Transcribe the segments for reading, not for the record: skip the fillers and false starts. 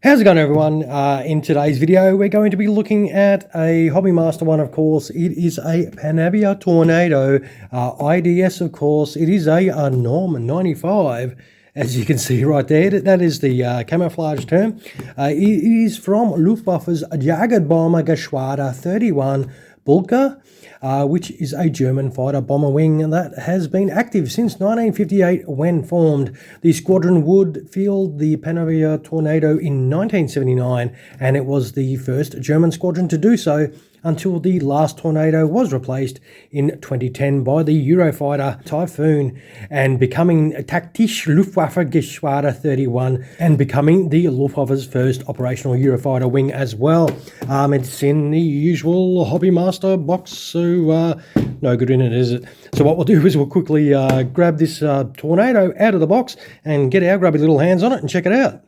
How's it going, everyone? In today's video, we're going to be looking at a Hobbymaster one, of course. It is a Panavia Tornado IDS, of course. It is a Norm 95, as you can see right there. That is the camouflage term. It is from Luftwaffe's JaBoG Geschwader 31 Buchel, which is a German fighter bomber wing that has been active since 1958 when formed. The squadron would field the Panavia Tornado in 1979, and it was the first German squadron to do so until the last Tornado was replaced in 2010 by the Eurofighter Typhoon, and becoming Taktische Luftwaffe Geschwader 31 and becoming the Luftwaffe's first operational Eurofighter wing as well. It's in the usual Hobbymaster box, so no good in it, is it? So what we'll do is we'll quickly grab this Tornado out of the box and get our grubby little hands on it and check it out.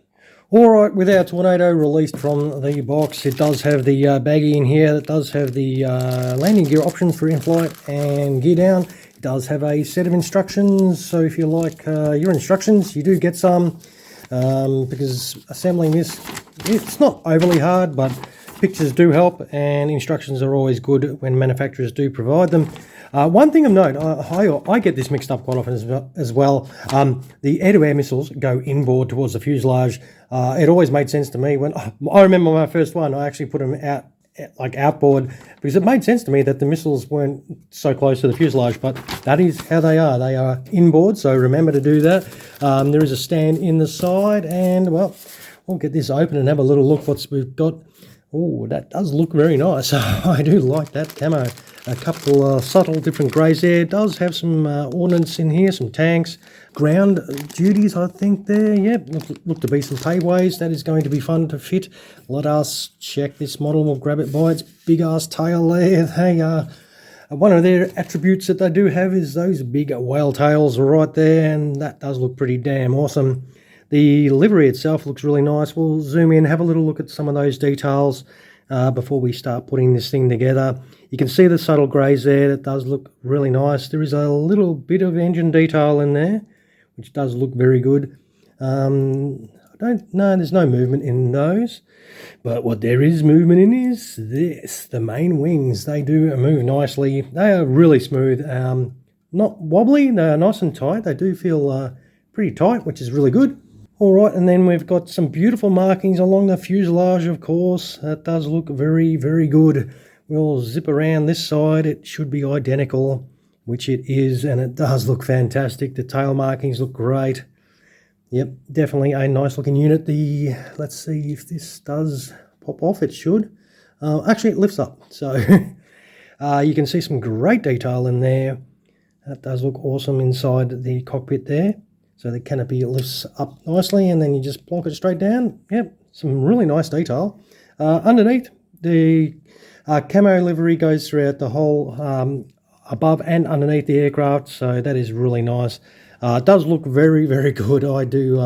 Alright, with our Tornado released from the box, it does have the baggie in here. It does have the landing gear options for in-flight and gear down. It does have a set of instructions, so if you like your instructions, you do get some, because assembling this, it's not overly hard, but pictures do help, and instructions are always good when manufacturers do provide them. One thing of note, I get this mixed up quite often as well. The air-to-air missiles go inboard towards the fuselage. It always made sense to me when I remember my first one. I actually put them out, like outboard, because it made sense to me that the missiles weren't so close to the fuselage. But that is how they are. They are inboard, so remember to do that. There is a stand in the side, and well, we'll get this open and have a little look what we've got. Oh, that does look very nice. I do like that camo. A couple subtle different greys there. It does have some ordnance in here, some tanks, ground duties, I think there. Yep, look to be some payways. That is going to be fun to fit. Let us check this model. We'll grab it by its big ass tail there. They one of their attributes that they do have is those big whale tails right there, and that does look pretty damn awesome. The livery itself looks really nice. We'll zoom in, have a little look at some of those details before we start putting this thing together. You can see the subtle greys there. That does look really nice. There is a little bit of engine detail in there, which does look very good. I don't know, there's no movement in those. But what there is movement in is this, the main wings. They do move nicely. They are really smooth. Not wobbly, they are nice and tight. They do feel pretty tight, which is really good. All right, and then we've got some beautiful markings along the fuselage, of course. That does look very, very good. We'll zip around this side. It should be identical, which it is, and it does look fantastic. The tail markings look great. Yep, definitely a nice looking unit. Let's see if this does pop off. It should. Actually, it lifts up, so you can see some great detail in there. That does look awesome inside the cockpit there. So the canopy lifts up nicely, and then you just plonk it straight down. Yep, some really nice detail. Underneath, the camo livery goes throughout the whole above and underneath the aircraft, so that is really nice. It does look very, very good. I do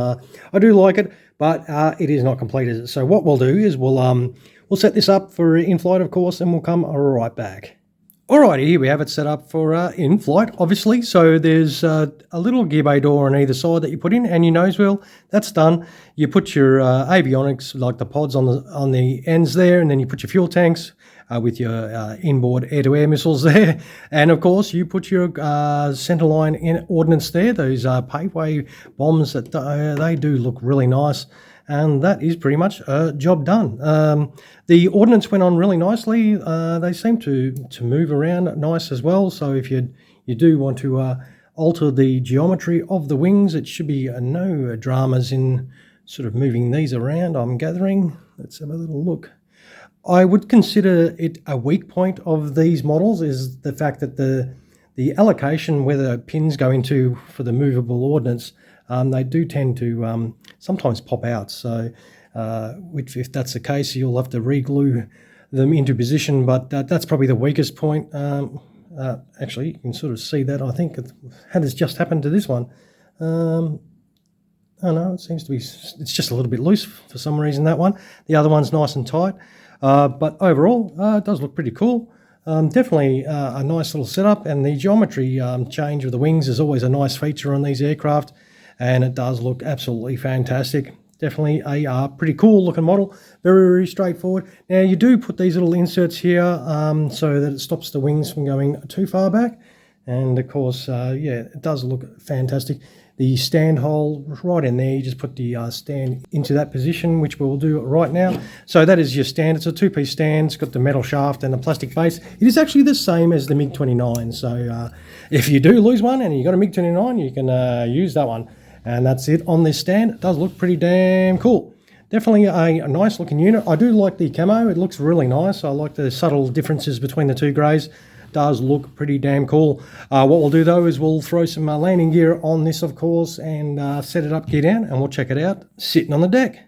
like it, but it is not complete, is it? So what we'll do is we'll set this up for in-flight, of course, and we'll come right back. Alrighty, here we have it set up for in-flight, obviously. So there's a little gear bay door on either side that you put in, and your nose wheel. That's done. You put your avionics, like the pods on the ends there, and then you put your fuel tanks with your inboard air-to-air missiles there. And of course, you put your centerline in ordnance there. Those paveway bombs, that they do look really nice. And that is pretty much a job done. The ordnance went on really nicely. They seem to move around nice as well. So if you do want to alter the geometry of the wings, it should be no dramas in sort of moving these around, I'm gathering. Let's have a little look. I would consider it a weak point of these models is the fact that the allocation where the pins go into for the movable ordnance, they do tend to sometimes pop out. So which, if that's the case, you'll have to re-glue them into position, but that's probably the weakest point. Actually, you can sort of see that. I think it has just happened to this one. Oh no, it seems to be, it's just a little bit loose for some reason, that one. The other one's nice and tight. But overall, it does look pretty cool. Definitely a nice little setup, and the geometry change of the wings is always a nice feature on these aircraft, and it does look absolutely fantastic. definitely a pretty cool looking model. Very, very straightforward. Now you do put these little inserts here so that it stops the wings from going too far back. And of course, yeah, it does look fantastic. The stand hole right in there, you just put the stand into that position, which we'll do right now. So that is your stand. It's a two-piece stand. It's got the metal shaft and the plastic base. It is actually the same as the MiG-29. So if you do lose one and you've got a MiG-29, you can use that one. And that's it on this stand. It does look pretty damn cool. Definitely a nice looking unit. I do like the camo. It looks really nice. I like the subtle differences between the two greys. Does look pretty damn cool. What we'll do though is we'll throw some landing gear on this, of course, and set it up, gear down, and we'll check it out sitting on the deck.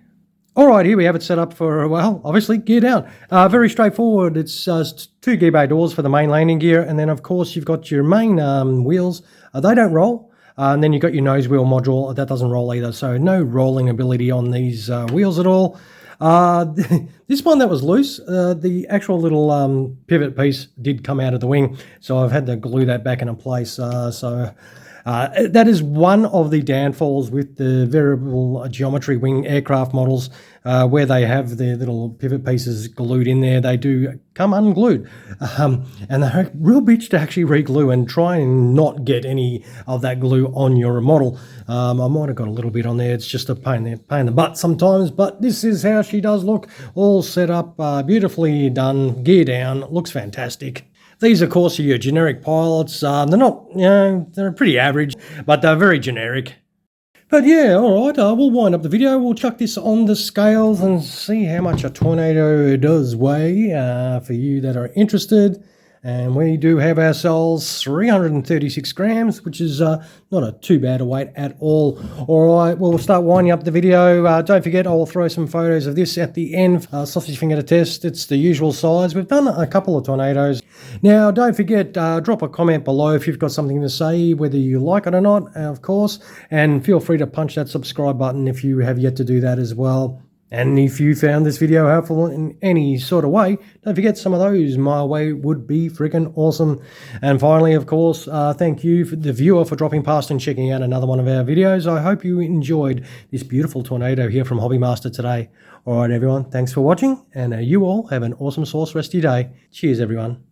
All right, here we have it set up for, well, obviously gear down. Very straightforward. It's two gear bay doors for the main landing gear, and then of course you've got your main wheels. They don't roll. And then you've got your nose wheel module. That doesn't roll either, so no rolling ability on these wheels at all. This one that was loose, the actual little pivot piece did come out of the wing, so I've had to glue that back into place. That is one of the downfalls with the variable geometry wing aircraft models, where they have their little pivot pieces glued in there. They do come unglued, and they're a real bitch to actually re-glue, and try and not get any of that glue on your model. I might have got a little bit on there. It's just a pain in the butt sometimes, but this is how she does look, all set up, beautifully done, gear down, looks fantastic. These, of course, are your generic pilots. They're not, you know, they're pretty average, but they're very generic. But yeah, all right, we'll wind up the video. We'll chuck this on the scales and see how much a Tornado does weigh for you that are interested. And we do have ourselves 336 grams, which is not a too bad a weight at all. All right, we'll start winding up the video. Don't forget, I'll throw some photos of this at the end. Sausage finger to test. It's the usual size. We've done a couple of Tornadoes. Now, don't forget, drop a comment below if you've got something to say, whether you like it or not, of course. And feel free to punch that subscribe button if you have yet to do that as well. And if you found this video helpful in any sort of way, don't forget, some of those my way would be freaking awesome. And finally, of course, thank you, the viewer, for dropping past and checking out another one of our videos. I hope you enjoyed this beautiful Tornado here from Hobby Master today. All right, everyone, thanks for watching, and you all have an awesome sauce rest of your day. Cheers, everyone.